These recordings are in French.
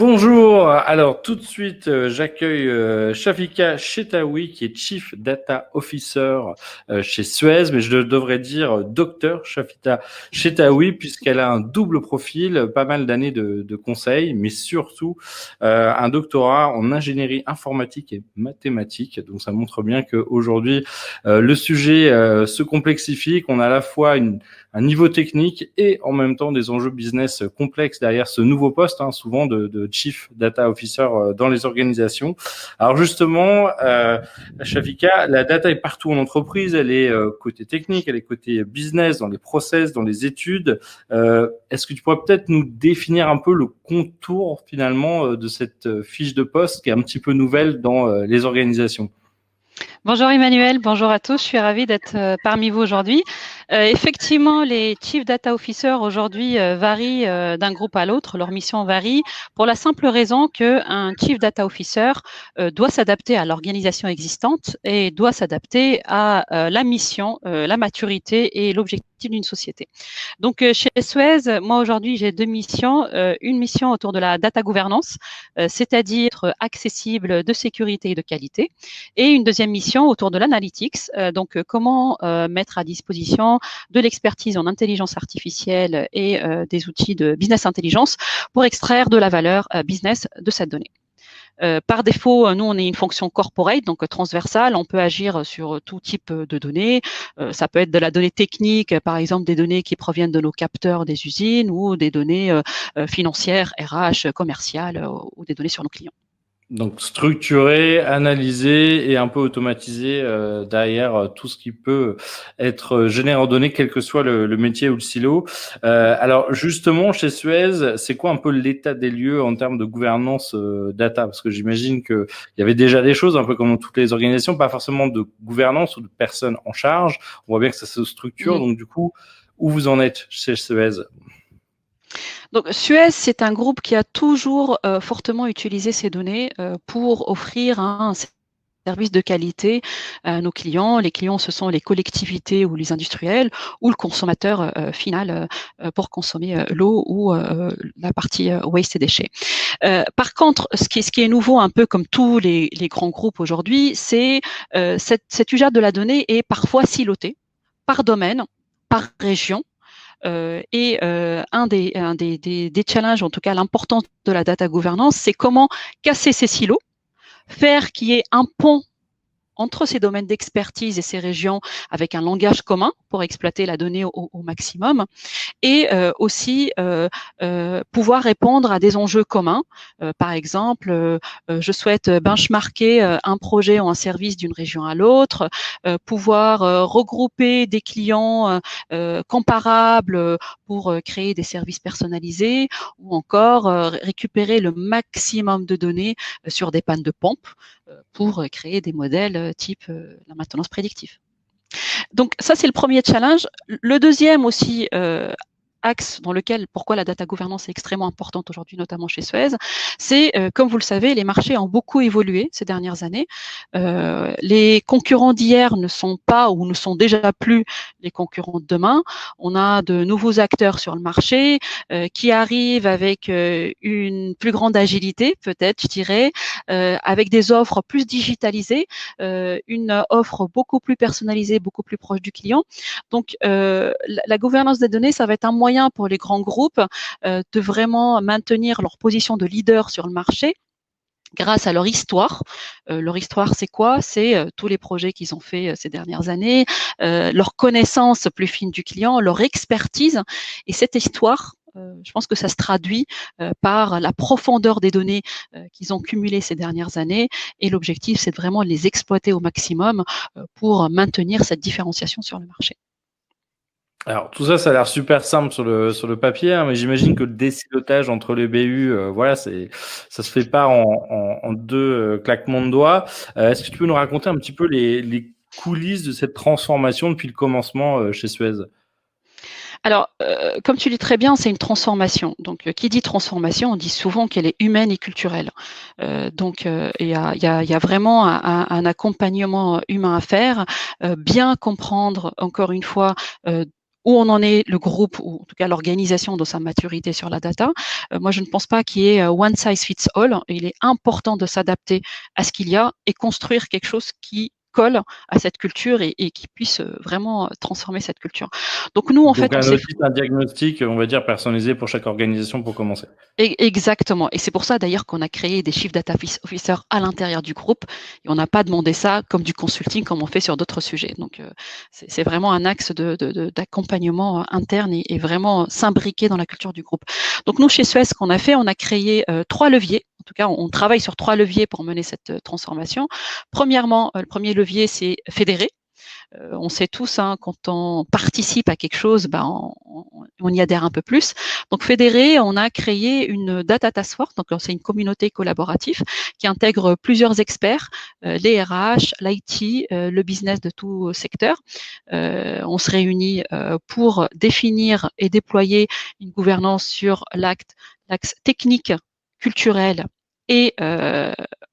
Bonjour, alors tout de suite j'accueille Shafika Chetaoui qui est Chief Data Officer chez Suez, mais je devrais dire Docteur Shafika Chetaoui puisqu'elle a un double profil, pas mal d'années de conseils, mais surtout un doctorat en ingénierie informatique et mathématiques. Donc ça montre bien qu'aujourd'hui le sujet se complexifie, qu'on a à la fois un niveau technique et en même temps des enjeux business complexes derrière ce nouveau poste, souvent de Chief Data Officer dans les organisations. Alors justement, Shafika, la data est partout en entreprise, elle est côté technique, elle est côté business, dans les process, dans les études. Est-ce que tu pourrais peut-être nous définir un peu le contour finalement de cette fiche de poste qui est un petit peu nouvelle dans les organisations? Bonjour Emmanuel, bonjour à tous, je suis ravie d'être parmi vous aujourd'hui. Effectivement, les Chief Data Officers aujourd'hui varient d'un groupe à l'autre, leur mission varie pour la simple raison qu'un Chief Data Officer doit s'adapter à l'organisation existante et doit s'adapter à la mission, la maturité et l'objectif d'une société. Donc chez Suez, moi aujourd'hui j'ai deux missions, une mission autour de la data gouvernance, c'est-à-dire être accessible, de sécurité et de qualité, et une deuxième mission autour de l'analytics, donc comment mettre à disposition de l'expertise en intelligence artificielle et des outils de business intelligence pour extraire de la valeur business de cette donnée. Par défaut, nous, on est une fonction corporate, donc transversale. On peut agir sur tout type de données. Ça peut être de la donnée technique, par exemple des données qui proviennent de nos capteurs des usines ou des données financières, RH, commerciales ou des données sur nos clients. Donc structuré, analysé et un peu automatisé derrière tout ce qui peut être généré en données, quel que soit le métier ou le silo. Alors justement, chez Suez, c'est quoi un peu l'état des lieux en termes de gouvernance data? Parce que j'imagine qu'il y avait déjà des choses, un peu comme dans toutes les organisations, pas forcément de gouvernance ou de personnes en charge. On voit bien que ça se structure. Mmh. Donc du coup, où vous en êtes chez Suez? Donc Suez, c'est un groupe qui a toujours fortement utilisé ces données pour offrir un service de qualité à nos clients. Les clients, ce sont les collectivités ou les industriels ou le consommateur final pour consommer l'eau ou la partie waste et déchets. Par contre, ce qui est nouveau, un peu comme tous les grands groupes aujourd'hui, c'est cet usage de la donnée est parfois siloté par domaine, par région. Un des challenges, en tout cas l'importance de la data governance, c'est comment casser ces silos, faire qu'il y ait un pont entre ces domaines d'expertise et ces régions avec un langage commun pour exploiter la donnée au maximum et aussi pouvoir répondre à des enjeux communs. Par exemple, je souhaite benchmarker un projet ou un service d'une région à l'autre, pouvoir regrouper des clients comparables pour créer des services personnalisés ou encore récupérer le maximum de données sur des pannes de pompe pour créer des modèles type la maintenance prédictive. Donc ça, c'est le premier challenge. Le deuxième aussi, axe dans lequel, pourquoi la data gouvernance est extrêmement importante aujourd'hui, notamment chez Suez, c'est, comme vous le savez, les marchés ont beaucoup évolué ces dernières années. Les concurrents d'hier ne sont pas ou ne sont déjà plus les concurrents de demain. On a de nouveaux acteurs sur le marché qui arrivent avec une plus grande agilité, peut-être, je dirais, avec des offres plus digitalisées, une offre beaucoup plus personnalisée, beaucoup plus proche du client. Donc, la gouvernance des données, ça va être un moyen pour les grands groupes de vraiment maintenir leur position de leader sur le marché grâce à leur histoire. Leur histoire, c'est quoi? C'est tous les projets qu'ils ont fait ces dernières années, leur connaissance plus fine du client, leur expertise. Et cette histoire, je pense que ça se traduit par la profondeur des données qu'ils ont cumulées ces dernières années. Et l'objectif, c'est de vraiment les exploiter au maximum pour maintenir cette différenciation sur le marché. Alors tout ça, ça a l'air super simple sur le papier, mais j'imagine que le décilotage entre les BU, voilà, ça se fait pas en deux claquements de doigts. Est-ce que tu peux nous raconter un petit peu les coulisses de cette transformation depuis le commencement chez Suez? Alors, comme tu dis très bien, c'est une transformation. Donc, qui dit transformation, on dit souvent qu'elle est humaine et culturelle. Donc, il y a vraiment un accompagnement humain à faire, bien comprendre, encore une fois, où on en est le groupe, ou en tout cas l'organisation dans sa maturité sur la data. Moi, je ne pense pas qu'il y ait one size fits all. Il est important de s'adapter à ce qu'il y a et construire quelque chose qui colle à cette culture et qui puisse vraiment transformer cette culture. Donc nous, en fait, Donc un audit, un diagnostic, on va dire, personnalisé pour chaque organisation pour commencer. Exactement. Et c'est pour ça d'ailleurs qu'on a créé des Chief Data Officers à l'intérieur du groupe. Et on n'a pas demandé ça comme du consulting, comme on fait sur d'autres sujets. Donc, c'est vraiment un axe d'accompagnement interne et vraiment s'imbriquer dans la culture du groupe. Donc, nous, chez Suez, ce qu'on a fait, on a créé 3 leviers. En tout cas, on travaille sur 3 leviers pour mener cette transformation. Premièrement, le premier levier, c'est fédérer. On sait tous, hein, quand on participe à quelque chose, on y adhère un peu plus. Donc, fédéré, on a créé une data task force. Donc, c'est une communauté collaborative qui intègre plusieurs experts, les RH, l'IT, le business de tout secteur. On se réunit pour définir et déployer une gouvernance sur l'axe technique, culturel et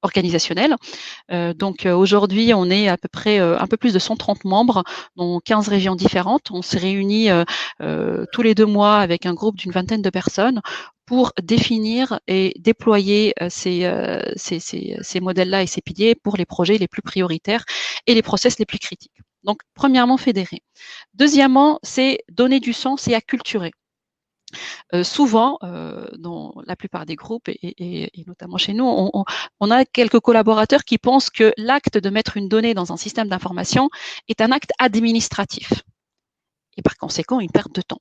organisationnel. Donc aujourd'hui, on est à peu près un peu plus de 130 membres dans 15 régions différentes. On se réunit tous les 2 mois avec un groupe d'une vingtaine de personnes pour définir et déployer ces modèles-là et ces piliers pour les projets les plus prioritaires et les process les plus critiques. Donc, premièrement, fédérer. Deuxièmement, c'est donner du sens et acculturer. Souvent, dans la plupart des groupes et notamment chez nous, on a quelques collaborateurs qui pensent que l'acte de mettre une donnée dans un système d'information est un acte administratif et par conséquent une perte de temps.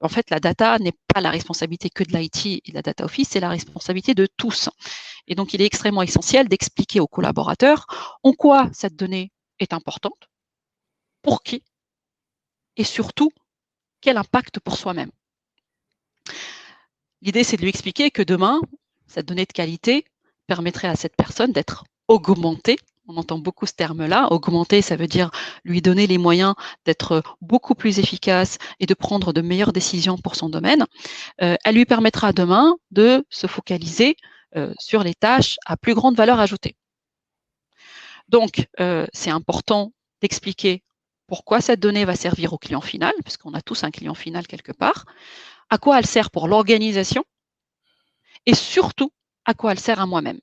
En fait, la data n'est pas la responsabilité que de l'IT et de la data office, c'est la responsabilité de tous. Et donc, il est extrêmement essentiel d'expliquer aux collaborateurs en quoi cette donnée est importante, pour qui, et surtout, quel impact pour soi-même. L'idée, c'est de lui expliquer que demain, cette donnée de qualité permettrait à cette personne d'être augmentée. On entend beaucoup ce terme-là. Augmenter, ça veut dire lui donner les moyens d'être beaucoup plus efficace et de prendre de meilleures décisions pour son domaine. Elle lui permettra demain de se focaliser sur les tâches à plus grande valeur ajoutée. Donc, c'est important d'expliquer pourquoi cette donnée va servir au client final, puisqu'on a tous un client final quelque part, à quoi elle sert pour l'organisation et surtout à quoi elle sert à moi-même.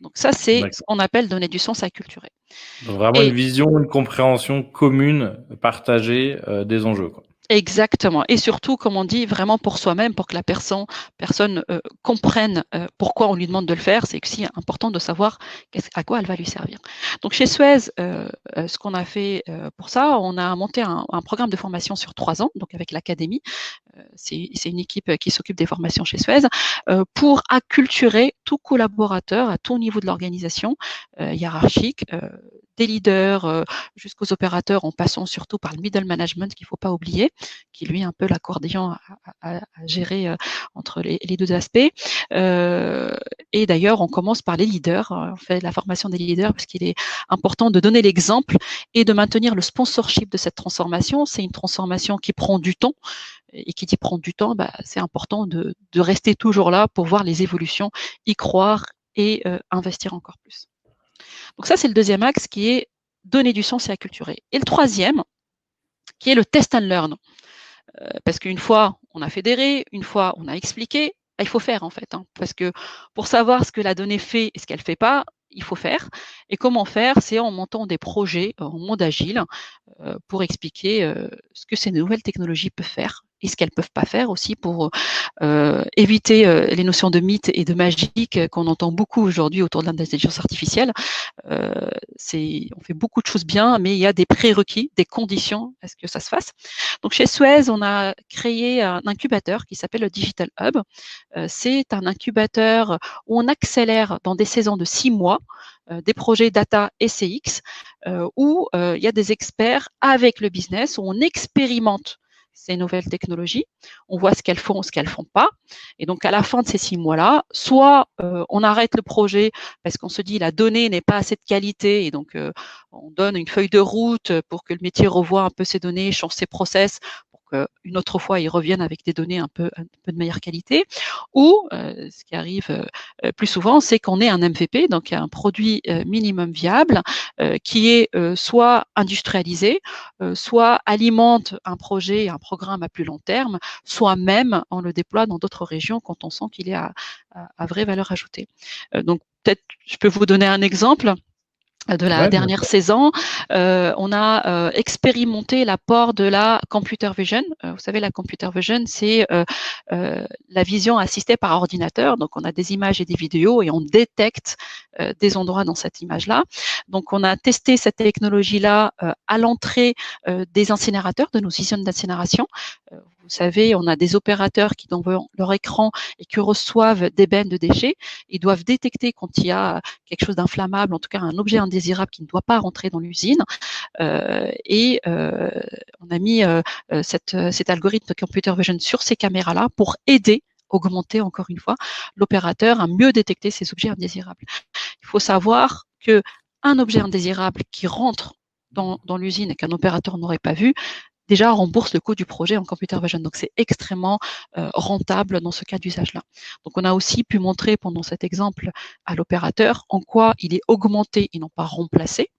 Donc ça, c'est ce qu'on appelle donner du sens à culturer. Donc vraiment une vision, une compréhension commune, partagée des enjeux, quoi. Exactement. Et surtout, comme on dit, vraiment pour soi-même, pour que la personne comprenne pourquoi on lui demande de le faire. C'est aussi important de savoir à quoi elle va lui servir. Donc chez Suez, ce qu'on a fait pour ça, on a monté un programme de formation sur 3 ans, donc avec l'académie. C'est une équipe qui s'occupe des formations chez Suez, pour acculturer tout collaborateur à tout niveau de l'organisation hiérarchique, des leaders jusqu'aux opérateurs, en passant surtout par le middle management qu'il ne faut pas oublier, qui lui est un peu l'accordéon à gérer entre les 2 aspects. Et d'ailleurs, on commence par les leaders. On fait la formation des leaders parce qu'il est important de donner l'exemple et de maintenir le sponsorship de cette transformation. C'est une transformation qui prend du temps. Et qui dit prendre du temps, c'est important de rester toujours là pour voir les évolutions, y croire et investir encore plus. Donc ça, c'est le deuxième axe qui est donner du sens et acculturer. Et le troisième, qui est le test and learn. Parce qu'une fois, on a fédéré, une fois, on a expliqué, il faut faire en fait. Parce que pour savoir ce que la donnée fait et ce qu'elle ne fait pas, il faut faire. Et comment faire? C'est en montant des projets en mode agile pour expliquer ce que ces nouvelles technologies peuvent faire et ce qu'elles ne peuvent pas faire aussi pour éviter les notions de mythe et de magique qu'on entend beaucoup aujourd'hui autour de l'intelligence artificielle. On fait beaucoup de choses bien, mais il y a des prérequis, des conditions à ce que ça se fasse. Donc chez Suez, on a créé un incubateur qui s'appelle le Digital Hub. C'est un incubateur où on accélère dans des saisons de 6 mois des projets data et CX où il y a des experts avec le business, où on expérimente ces nouvelles technologies, on voit ce qu'elles font, ce qu'elles font pas. Et donc, à la fin de ces 6 mois-là, soit on arrête le projet parce qu'on se dit la donnée n'est pas assez de qualité et donc on donne une feuille de route pour que le métier revoie un peu ses données, change ses process pour une autre fois, ils reviennent avec des données un peu de meilleure qualité. Ou, ce qui arrive plus souvent, c'est qu'on ait un MVP, donc un produit minimum viable, qui est soit industrialisé, soit alimente un projet, un programme à plus long terme, soit même on le déploie dans d'autres régions quand on sent qu'il est à vraie valeur ajoutée. Donc peut-être je peux vous donner un exemple de la Ouais, dernière saison. On a expérimenté l'apport de la computer vision. Vous savez, la computer vision, c'est la vision assistée par ordinateur. Donc, on a des images et des vidéos et on détecte des endroits dans cette image-là. Donc, on a testé cette technologie-là à l'entrée des incinérateurs, de nos usines d'incinération. Vous savez, on a des opérateurs qui, dans leur écran, et qui reçoivent des bennes de déchets. Ils doivent détecter quand il y a quelque chose d'inflammable, en tout cas un objet indésirable qui ne doit pas rentrer dans l'usine. On a mis cet algorithme de computer vision sur ces caméras-là pour aider, augmenter encore une fois, l'opérateur à mieux détecter ces objets indésirables. Il faut savoir que un objet indésirable qui rentre dans l'usine et qu'un opérateur n'aurait pas vu, déjà rembourse le coût du projet en computer vision. Donc, c'est extrêmement rentable dans ce cas d'usage-là. Donc, on a aussi pu montrer pendant cet exemple à l'opérateur en quoi il est augmenté et non pas remplacé.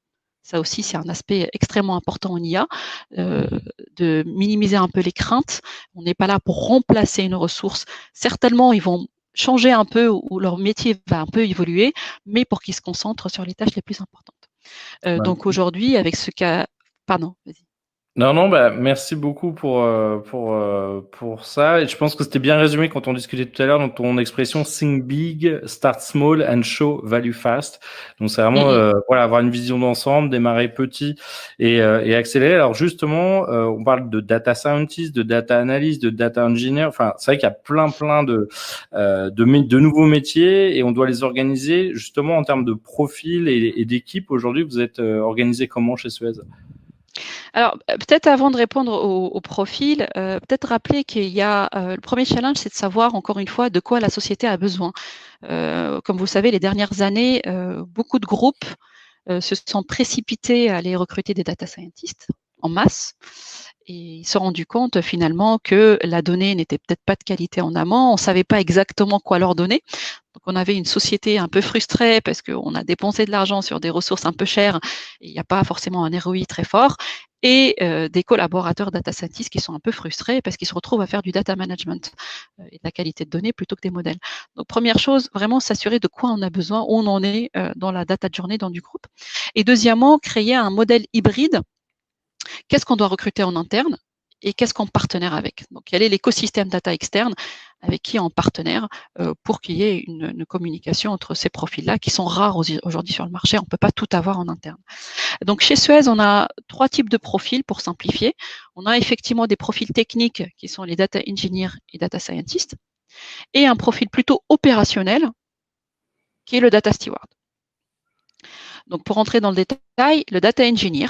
Ça aussi, c'est un aspect extrêmement important en IA, de minimiser un peu les craintes. On n'est pas là pour remplacer une ressource. Certainement, ils vont changer un peu ou leur métier va un peu évoluer, mais pour qu'ils se concentrent sur les tâches les plus importantes. Donc aujourd'hui, avec ce cas... Pardon, vas-y. Non, non, bah, merci beaucoup pour ça. Et je pense que c'était bien résumé quand on discutait tout à l'heure dans ton expression think big, start small and show value fast. Donc, c'est vraiment, voilà, avoir une vision d'ensemble, démarrer petit et accélérer. Alors, justement, on parle de data scientist, de data analyst, de data engineer. Enfin, c'est vrai qu'il y a plein de nouveaux métiers et on doit les organiser justement en termes de profil et d'équipe. Aujourd'hui, vous êtes organisé comment chez Suez? Alors, peut-être avant de répondre au profil, peut-être rappeler qu'il y a le premier challenge, c'est de savoir encore une fois de quoi la société a besoin. Comme vous le savez, les dernières années, beaucoup de groupes se sont précipités à aller recruter des data scientists en masse. Et ils se sont rendus compte finalement que la donnée n'était peut-être pas de qualité en amont, on ne savait pas exactement quoi leur donner. Donc on avait une société un peu frustrée parce qu'on a dépensé de l'argent sur des ressources un peu chères et il n'y a pas forcément un ROI très fort. Et des collaborateurs data scientists qui sont un peu frustrés parce qu'ils se retrouvent à faire du data management et de la qualité de données plutôt que des modèles. Donc première chose, vraiment s'assurer de quoi on a besoin, où on en est dans la data journey dans du groupe. Et deuxièmement, créer un modèle hybride. Qu'est-ce qu'on doit recruter en interne et qu'est-ce qu'on partenaire avec. Donc, quel est l'écosystème data externe avec qui on partenaire pour qu'il y ait une communication entre ces profils-là qui sont rares aujourd'hui sur le marché. On ne peut pas tout avoir en interne. Donc, chez Suez, on a 3 types de profils pour simplifier. On a effectivement des profils techniques qui sont les data engineers et data scientists et un profil plutôt opérationnel qui est le data steward. Donc, pour entrer dans le détail, le data engineer,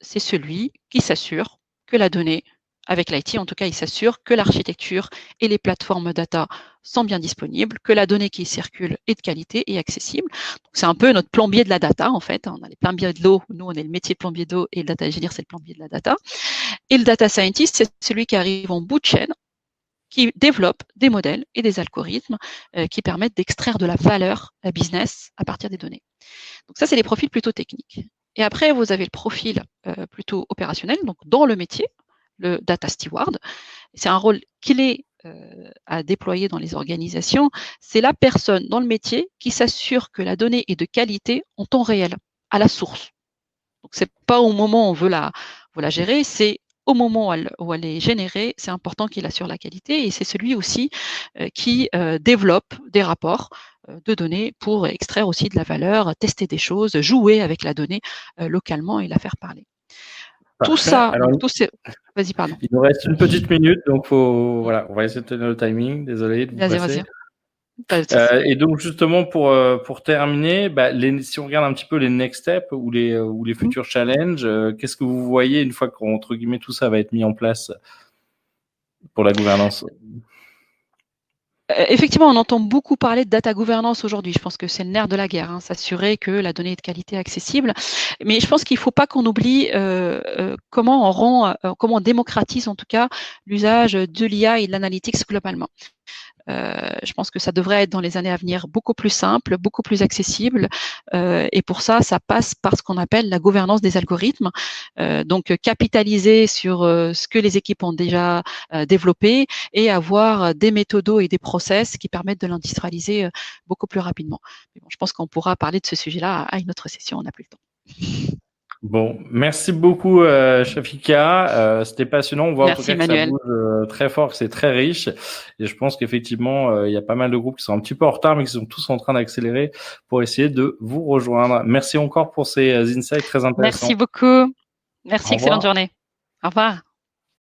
c'est celui qui s'assure que la donnée, avec l'IT en tout cas, il s'assure que l'architecture et les plateformes data sont bien disponibles, que la donnée qui circule est de qualité et accessible. C'est un peu notre plombier de la data en fait. On a les plombiers de l'eau, nous on est le métier de plombier d'eau et le data engineer c'est le plombier de la data. Et le data scientist, c'est celui qui arrive en bout de chaîne, qui développe des modèles et des algorithmes qui permettent d'extraire de la valeur à business à partir des données. Donc ça, c'est les profils plutôt techniques. Et après, vous avez le profil plutôt opérationnel, donc dans le métier, le data steward. C'est un rôle clé à déployer dans les organisations. C'est la personne dans le métier qui s'assure que la donnée est de qualité en temps réel, à la source. Donc c'est pas au moment où on veut la gérer, c'est au moment où elle est générée, c'est important qu'il assure la qualité et c'est celui aussi qui développe des rapports de données pour extraire aussi de la valeur, tester des choses, jouer avec la donnée localement et la faire parler. Tout Parfait. ça, Alors, donc Vas-y, pardon. il nous reste une petite minute, donc voilà, on va essayer de tenir le timing. Désolé de vous Vas-y, passer. vas-y. Pas de souci. Et donc justement pour terminer, si on regarde un petit peu les next steps ou les futurs challenges, qu'est-ce que vous voyez une fois qu'entre guillemets tout ça va être mis en place pour la gouvernance? Effectivement, on entend beaucoup parler de data governance aujourd'hui. Je pense que c'est le nerf de la guerre, hein, s'assurer que la donnée est de qualité accessible. Mais je pense qu'il ne faut pas qu'on oublie comment comment on démocratise en tout cas l'usage de l'IA et de l'analytics globalement. Je pense que ça devrait être dans les années à venir beaucoup plus simple, beaucoup plus accessible. Et pour ça, ça passe par ce qu'on appelle la gouvernance des algorithmes. Donc, capitaliser sur ce que les équipes ont déjà développé et avoir des méthodos et des process qui permettent de l'industrialiser beaucoup plus rapidement. Mais bon, je pense qu'on pourra parler de ce sujet-là à une autre session, on n'a plus le temps. Bon, merci beaucoup, Shafika. C'était passionnant. On voit en tout Merci cas que ça Emmanuel. bouge très fort, que c'est très riche. Et je pense qu'effectivement, il y a pas mal de groupes qui sont un petit peu en retard, mais qui sont tous en train d'accélérer pour essayer de vous rejoindre. Merci encore pour ces insights très intéressants. Merci beaucoup. Au Merci, excellente revoir. journée. Au revoir.